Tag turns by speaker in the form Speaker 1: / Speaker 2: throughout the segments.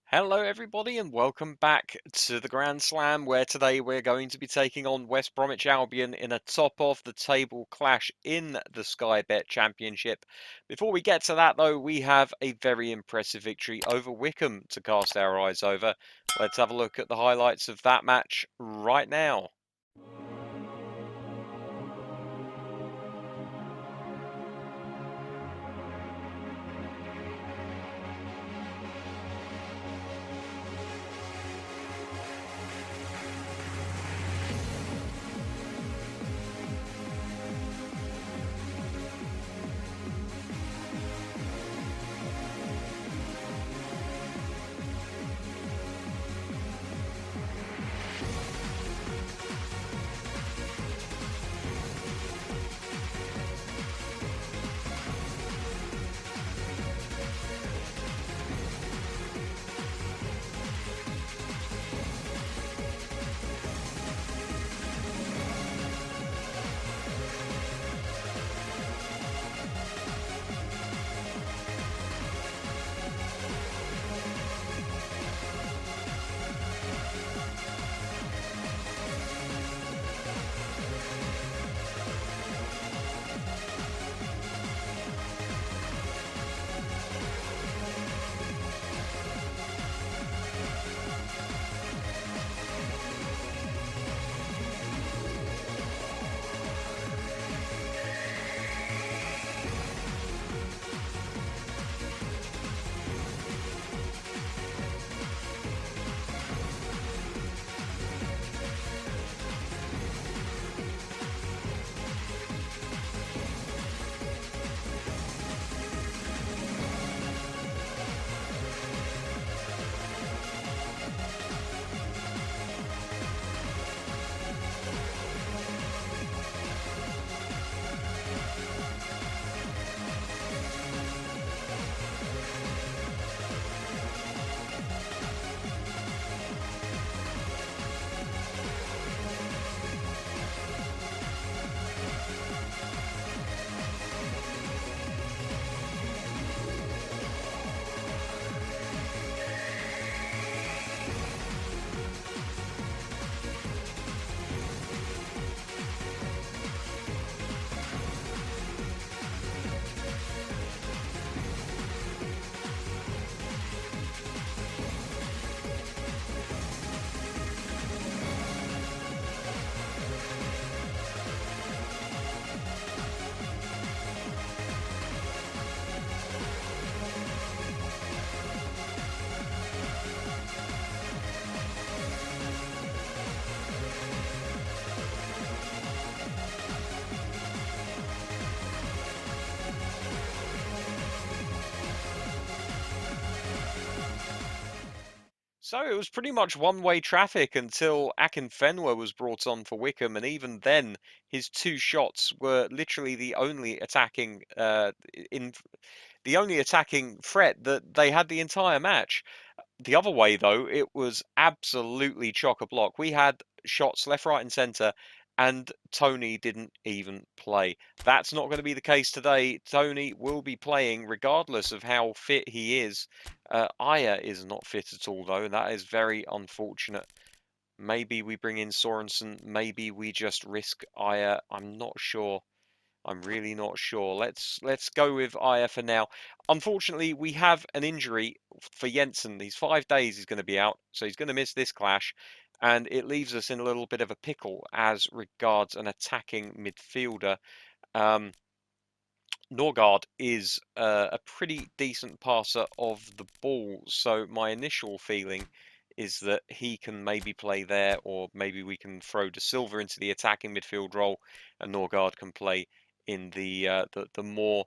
Speaker 1: Hello, everybody, and welcome back to the Grand Slam, where today we're going to be taking on West Bromwich Albion in a top-of-the-table clash in the Sky Bet Championship. Before we get to that, though, we have a very impressive victory over Wycombe to cast our eyes over. Let's have a look at the highlights of that match right now. So it was pretty much one-way traffic until Akinfenwa was brought on for Wycombe, and even then, his two shots were literally in the only attacking threat that they had the entire match. The other way, though, it was absolutely chock-a-block. We had shots left, right, and centre, and Tony didn't even play. That's not going to be the case today. Tony will be playing regardless of how fit he is. Aya is not fit at all, though, and that is very unfortunate. Maybe we bring in Sorensen. Maybe we just risk Aya. I'm not sure. I'm really not sure. Let's go with Aya for now. Unfortunately, we have an injury for Jensen. He's 5 days he's going to be out, so he's going to miss this clash, and it leaves us in a little bit of a pickle as regards an attacking midfielder. Um, Norgard is a pretty decent passer of the ball, so my initial feeling is that he can maybe play there, or maybe we can throw De Silva into the attacking midfield role, and Norgard can play in the more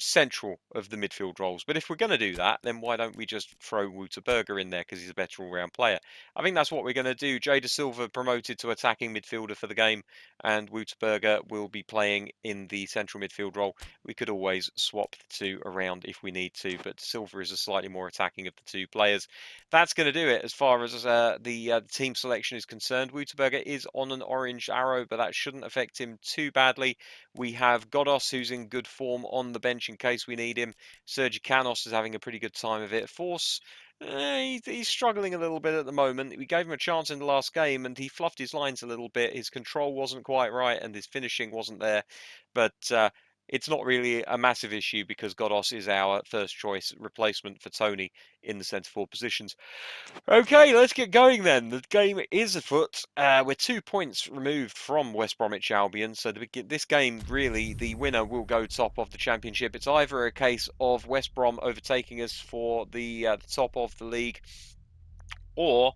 Speaker 1: central of the midfield roles. But if we're going to do that, then why don't we just throw Wouterberger in there because he's a better all-round player? I think that's what we're going to do. Jay De Silva promoted to attacking midfielder for the game, and Wouterberger will be playing in the central midfield role. We could always swap the two around if we need to, but De Silva is a slightly more attacking of the two players. That's going to do it as far as the team selection is concerned. Wouterberger is on an orange arrow, but that shouldn't affect him too badly. We have Godos, who's in good form on the bench in case we need him. Sergi Canos is having a pretty good time of it. Force, he's struggling a little bit at the moment. We gave him a chance in the last game, and he fluffed his lines a little bit. His control wasn't quite right, and his finishing wasn't there. But it's not really a massive issue because Godos is our first choice replacement for Tony in the centre forward positions. Okay, let's get going then. The game is afoot. We're 2 points removed from West Bromwich Albion, so this game, really, the winner will go top of the Championship. It's either a case of West Brom overtaking us for the top of the league, or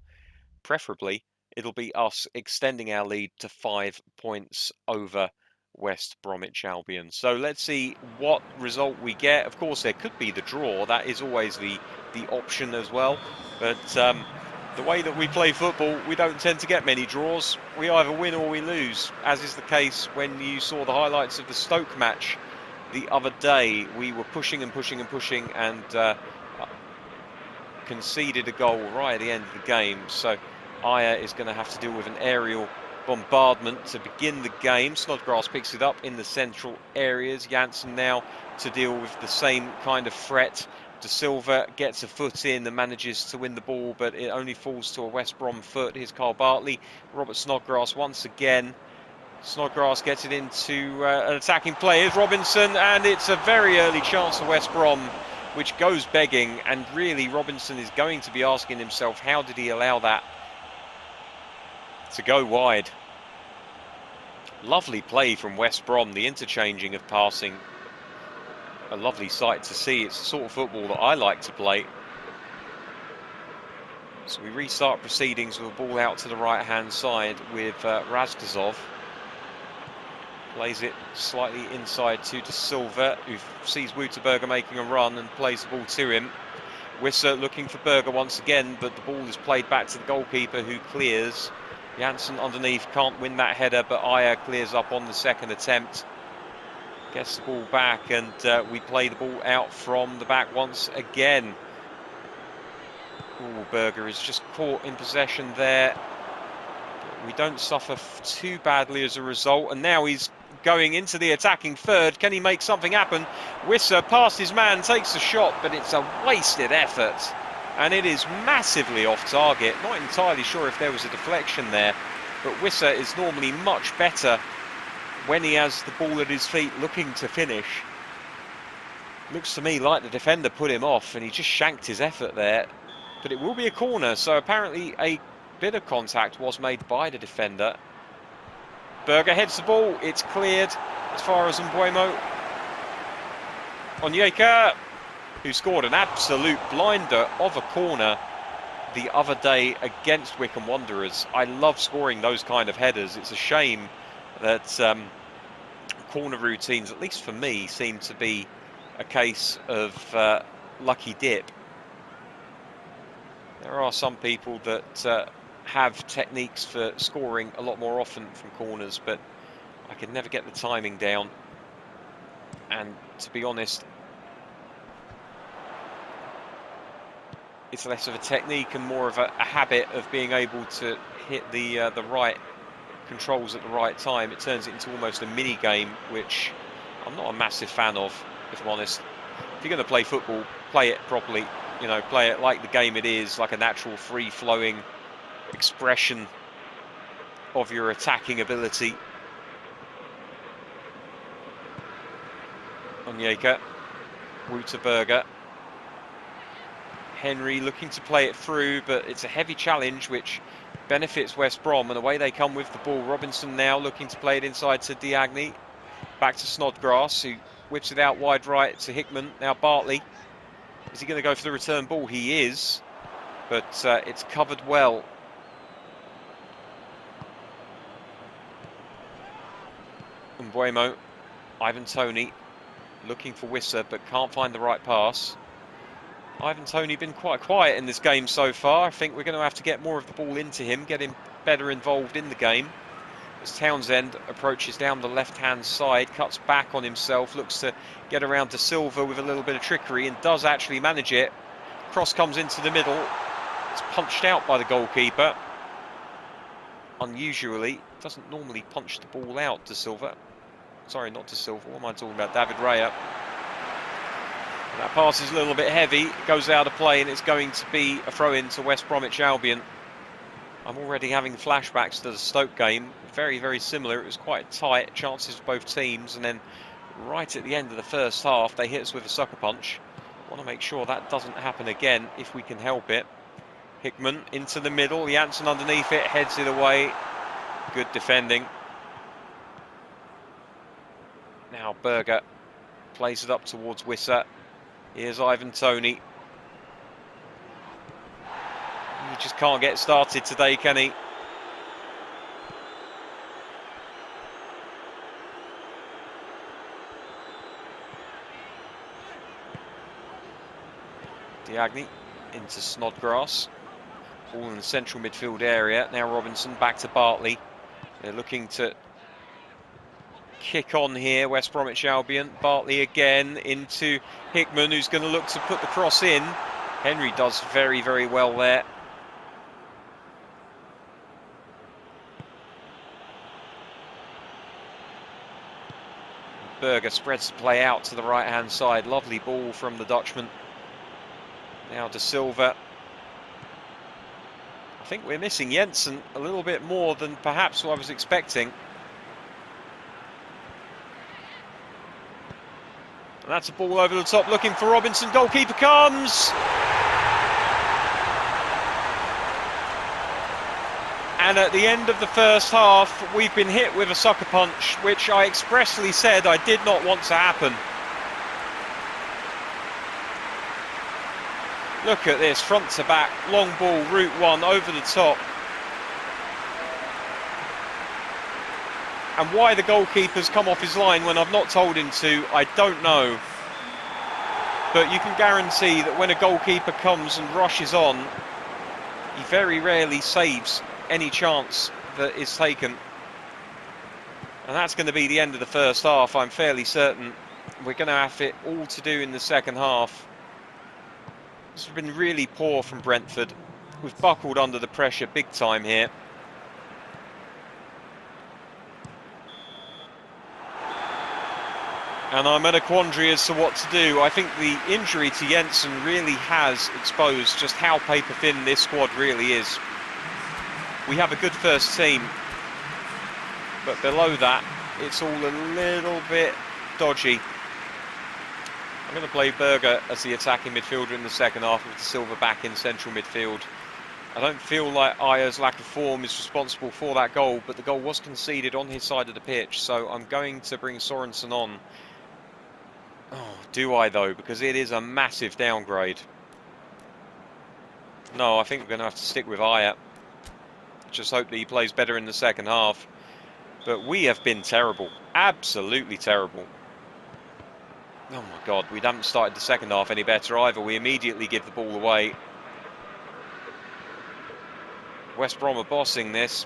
Speaker 1: preferably, it'll be us extending our lead to 5 points over West Bromwich Albion. So let's see what result we get. Of course, there could be the draw. That is always the option as well. But the way that we play football, we don't tend to get many draws. We either win or we lose, as is the case when you saw the highlights of the Stoke match the other day. We were pushing and pushing and pushing, and conceded a goal right at the end of the game. So Aya is going to have to deal with an aerial bombardment to begin the game. Snodgrass picks it up in the central areas. Janssen now to deal with the same kind of threat. De Silva gets a foot in and manages to win the ball, but it only falls to a West Brom foot. Here's Carl Bartley. Robert Snodgrass once again. Snodgrass gets it into an attacking play. Here's Robinson, and it's a very early chance for West Brom, which goes begging, and really Robinson is going to be asking himself, how did he allow that to go wide? Lovely play from West Brom, the interchanging of passing. A lovely sight to see. It's the sort of football that I like to play. So we restart proceedings with a ball out to the right-hand side with Razgazov. Plays it slightly inside to De Silva, who sees Wouterberger making a run and plays the ball to him. Wisser looking for Berger once again, but the ball is played back to the goalkeeper, who clears. Janssen underneath can't win that header, but Aya clears up on the second attempt. Gets the ball back, and we play the ball out from the back once again. Ooh, Berger is just caught in possession there. We don't suffer too badly as a result, and now he's going into the attacking third. Can he make something happen? Wisser past his man, takes a shot, but it's a wasted effort, and it is massively off target. Not entirely sure if there was a deflection there, but Wisser is normally much better when he has the ball at his feet looking to finish. Looks to me like the defender put him off, and he just shanked his effort there. But it will be a corner, so apparently a bit of contact was made by the defender. Berger heads the ball, it's cleared as far as Mbuemo. Onyeka, who scored an absolute blinder of a corner the other day against Wycombe Wanderers. I love scoring those kind of headers. It's a shame that corner routines, at least for me, seem to be a case of lucky dip. There are some people that have techniques for scoring a lot more often from corners, but I could never get the timing down. And to be honest, it's less of a technique and more of a habit of being able to hit the right controls at the right time. It turns it into almost a mini game, which I'm not a massive fan of, if I'm honest. If you're going to play football, play it properly. You know, play it like the game it is, like a natural, free-flowing expression of your attacking ability. Onyeka, Wouterberger. Henry looking to play it through, but it's a heavy challenge which benefits West Brom, and away they come with the ball. Robinson now looking to play it inside to Diagne. Back to Snodgrass, who whips it out wide right to Hickman. Now Bartley. Is he going to go for the return ball? He is, but it's covered well. Mbuemo, Ivan Toney looking for Wisser, but can't find the right pass. Ivan Toney been quite quiet in this game so far. I think we're going to have to get more of the ball into him, get him better involved in the game. As Townsend approaches down the left-hand side, cuts back on himself, looks to get around to Silva with a little bit of trickery, and does actually manage it. Cross comes into the middle. It's punched out by the goalkeeper. Unusually, doesn't normally punch the ball out to Silva. Sorry, not to Silva. What am I talking about? David Raya. That pass is a little bit heavy, goes out of play, and it's going to be a throw-in to West Bromwich Albion. I'm already having flashbacks to the Stoke game. Very, very similar. It was quite tight, chances for both teams, and then right at the end of the first half, they hit us with a sucker punch. Want to make sure that doesn't happen again if we can help it. Hickman into the middle, Janssen underneath it, heads it away. Good defending. Now Berger plays it up towards Wisser. Here's Ivan Toney. He just can't get started today, can he? Diagni into Snodgrass. All in the central midfield area. Now Robinson back to Bartley. They're looking to kick on here, West Bromwich Albion. Bartley again into Hickman, who's going to look to put the cross in. Henry does very, very well there. Berger spreads the play out to the right-hand side. Lovely ball from the Dutchman. Now De Silva. I think we're missing Janssen a little bit more than perhaps what I was expecting. And that's a ball over the top looking for Robinson. Goalkeeper comes. And at the end of the first half, we've been hit with a sucker punch, which I expressly said I did not want to happen. Look at this, front to back, long ball, route one, over the top. And why the goalkeeper's come off his line when I've not told him to, I don't know. But you can guarantee that when a goalkeeper comes and rushes on, he very rarely saves any chance that is taken. And that's going to be the end of the first half, I'm fairly certain. We're going to have it all to do in the second half. This has been really poor from Brentford. We've buckled under the pressure big time here. And I'm at a quandary as to what to do. I think the injury to Janssen really has exposed just how paper thin this squad really is. We have a good first team, but below that, it's all a little bit dodgy. I'm going to play Berger as the attacking midfielder in the second half with De Silva back in central midfield. I don't feel like Ayer's lack of form is responsible for that goal, but the goal was conceded on his side of the pitch, so I'm going to bring Sorensen on. Oh, do I though? Because it is a massive downgrade. No, I think we're going to have to stick with Ayer. Just hope that he plays better in the second half. But we have been terrible. Absolutely terrible. Oh my God, we haven't started the second half any better either. We immediately give the ball away. West Brom are bossing this.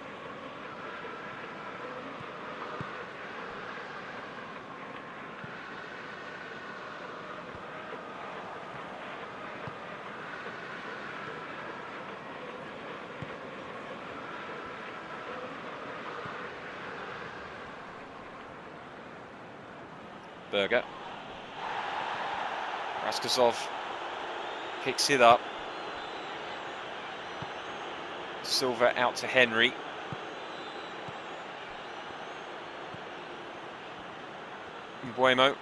Speaker 1: Berger. Raskazov picks it up. Silva out to Henry. Mbuemo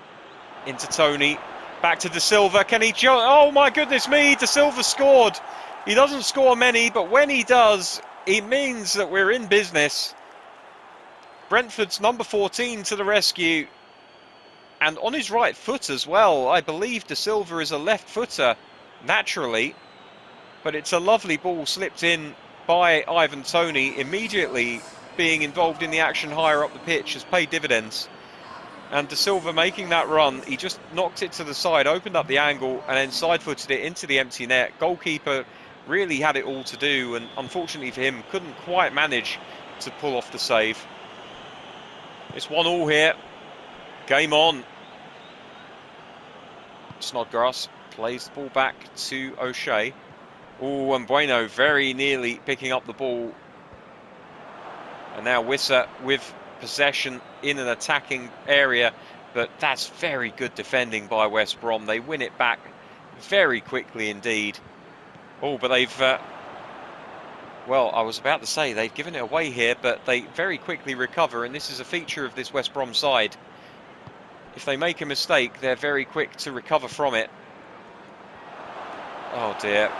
Speaker 1: into Toney. Back to De Silva. Can he jump? Oh my goodness me! De Silva scored. He doesn't score many, but when he does, it means that we're in business. Brentford's number 14 to the rescue. And on his right foot as well. I believe De Silva is a left footer naturally, but it's a lovely ball slipped in by Ivan Toney. Immediately being involved in the action higher up the pitch has paid dividends. And De Silva making that run, he just knocked it to the side, opened up the angle and then side-footed it into the empty net. Goalkeeper really had it all to do, and unfortunately for him, couldn't quite manage to pull off the save. It's 1-1 here. Game on. Snodgrass plays the ball back to O'Shea. Oh, and Bueno very nearly picking up the ball. And now Wisser with possession in an attacking area. But that's very good defending by West Brom. They win it back very quickly indeed. Oh, but they've... well, I was about to say they've given it away here, but they very quickly recover, and this is a feature of this West Brom side. If they make a mistake, they're very quick to recover from it. Oh dear.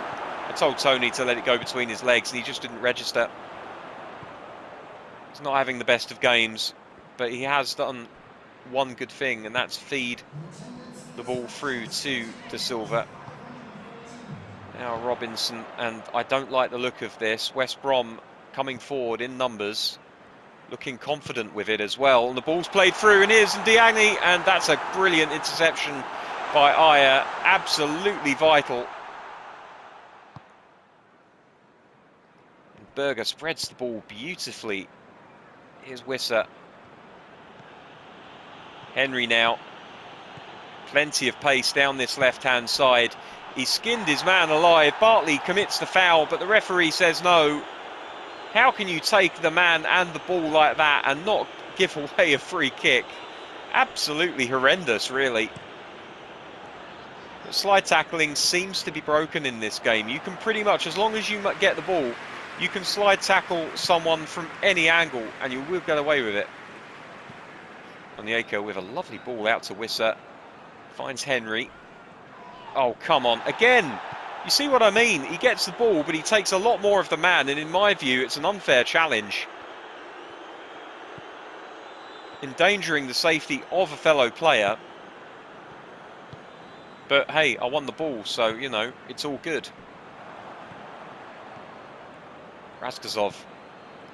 Speaker 1: I told Tony to let it go between his legs, and he just didn't register. He's not having the best of games, but he has done one good thing, and that's feed the ball through to De Silva. Now Robinson, and I don't like the look of this. West Brom coming forward in numbers, looking confident with it as well. And the ball's played through, and here's Ndiaye, and that's a brilliant interception by Aya. Absolutely vital. Berger spreads the ball beautifully. Here's Wissa. Henry now. Plenty of pace down this left-hand side. He skinned his man alive. Bartley commits the foul, but the referee says no. How can you take the man and the ball like that and not give away a free kick? Absolutely horrendous, really. But slide tackling seems to be broken in this game. You can pretty much, as long as you get the ball, you can slide tackle someone from any angle and you will get away with it. Onyeka with a lovely ball out to Wissa. Finds Henry. Oh, come on. Again, you see what I mean? He gets the ball, but he takes a lot more of the man, and in my view, it's an unfair challenge. Endangering the safety of a fellow player. But hey, I won the ball, so, you know, it's all good. Razgazov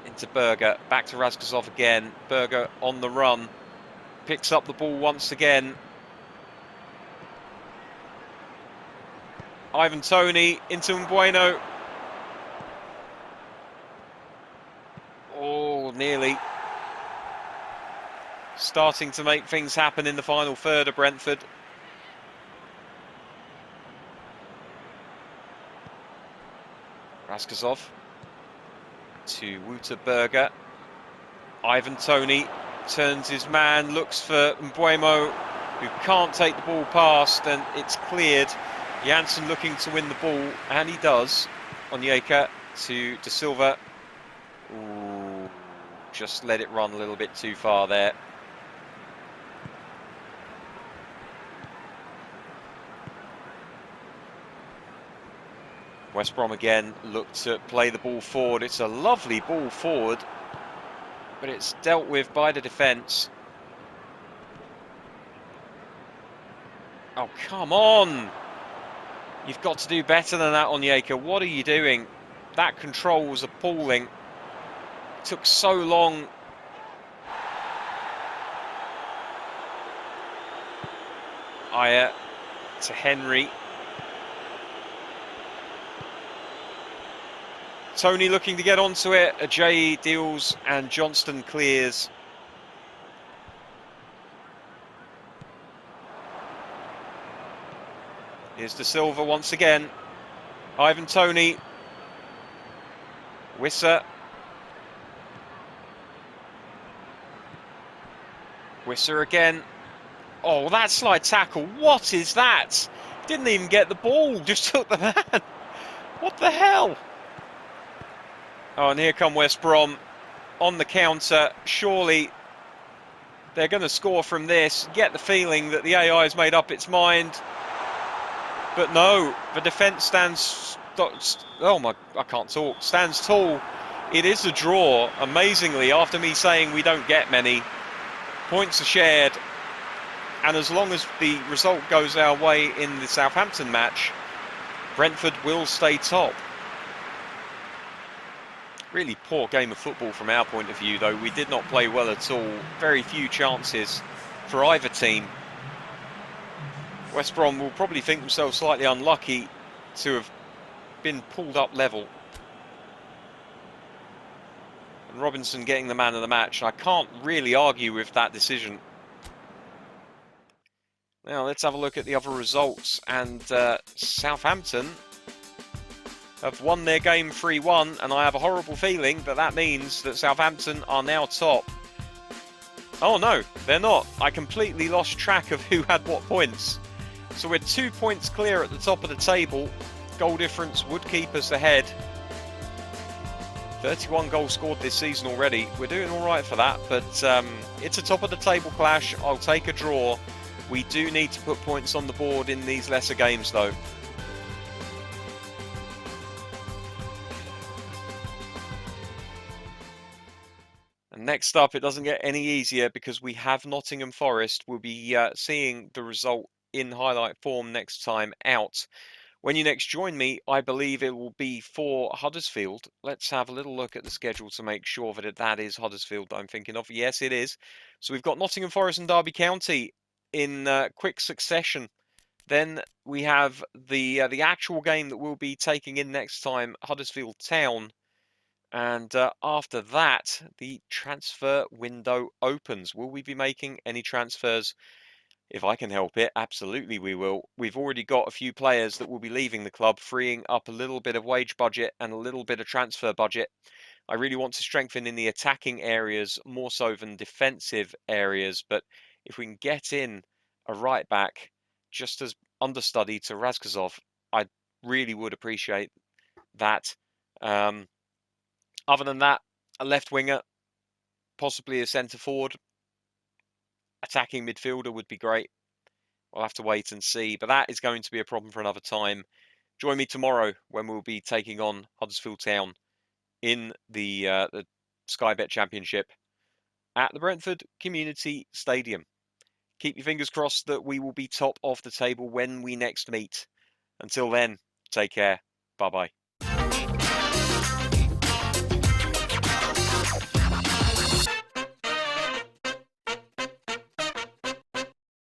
Speaker 1: into Berger. Back to Razgazov again. Berger on the run. Picks up the ball once again. Ivan Toney into Mbueno. Oh, nearly. Starting to make things happen in the final third of Brentford. Razgazov to Wouter-Berger. Ivan Toney turns his man, looks for Mbuemo, who can't take the ball past, and it's cleared. Janssen looking to win the ball, and he does. Onyeka to De Silva. Ooh, just let it run a little bit too far there. West Brom again look to play the ball forward. It's a lovely ball forward, but it's dealt with by the defence. Oh, come on! You've got to do better than that, Onyeka. What are you doing? That control was appalling. It took so long. Aya to Henry. Tony looking to get onto it. Ajayi deals and Johnston clears. Here's De Silva once again. Ivan Toney. Wissa. Wissa again. Oh, that slide tackle. What is that? Didn't even get the ball. Just took the man. What the hell? Oh, and here come West Brom on the counter. Surely they're going to score from this. Get the feeling that the AI has made up its mind. But no, the defence stands... Oh my, I can't talk. Stands tall. It is a draw, amazingly, after me saying we don't get many. Points are shared. And as long as the result goes our way in the Southampton match, Brentford will stay top. Really poor game of football from our point of view, though. We did not play well at all. Very few chances for either team. West Brom will probably think themselves slightly unlucky to have been pulled up level. And Robinson getting the man of the match. I can't really argue with that decision. Now let's have a look at the other results. And Southampton have won their game 3-1, and I have a horrible feeling that that means that Southampton are now top. Oh no, they're not. I completely lost track of who had what points. So we're 2 points clear at the top of the table. Goal difference would keep us ahead. 31 goals scored this season already. We're doing all right for that, but it's a top of the table clash. I'll take a draw. We do need to put points on the board in these lesser games though. And next up, it doesn't get any easier because we have Nottingham Forest. We'll be seeing the result in highlight form next time out. When you next join me, I believe it will be for Huddersfield. Let's have a little look at the schedule to make sure that that is Huddersfield I'm thinking of. Yes, it is. So we've got Nottingham Forest and Derby County in quick succession. Then we have the actual game that we'll be taking in next time, Huddersfield Town. And after that, the transfer window opens. Will we be making any transfers? If I can help it, absolutely we will. We've already got a few players that will be leaving the club, freeing up a little bit of wage budget and a little bit of transfer budget. I really want to strengthen in the attacking areas more so than defensive areas. But if we can get in a right back just as understudy to Razkazov, I really would appreciate that. Other than that, a left winger, possibly a centre forward, attacking midfielder would be great. We'll have to wait and see, but that is going to be a problem for another time. Join me tomorrow when we'll be taking on Huddersfield Town in the Sky Bet Championship at the Brentford Community Stadium. Keep your fingers crossed that we will be top of the table when we next meet. Until then, take care. Bye bye.